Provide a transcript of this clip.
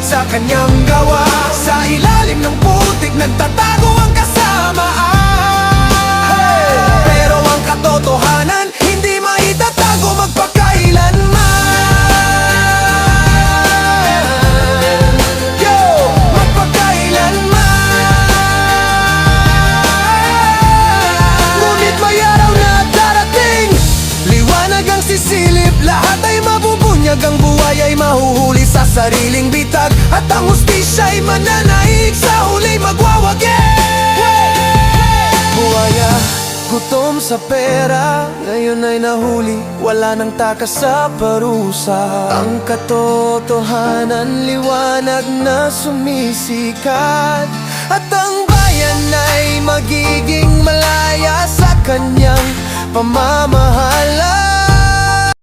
sa kanyang gawa. Sa ilalim ng putik nagtatago ang kasamaan. Pero ang katotohanan hindi maitatago magpakailanman. Yo! Magpakailanman. Ngunit may araw na darating, liwanag ang sisilip, lahat ay mabubunyag, ang buhay ay mahuhuli sa sariling bitag, at ang hustisya'y mananaig, sa huli magwawagi. Buhaya, gutom sa pera, ngayon ay nahuli, wala nang takas sa parusa. Ang katotohanan, liwanag na sumisikat, at ang bayan ay magiging malaya sa kanyang pamamahala.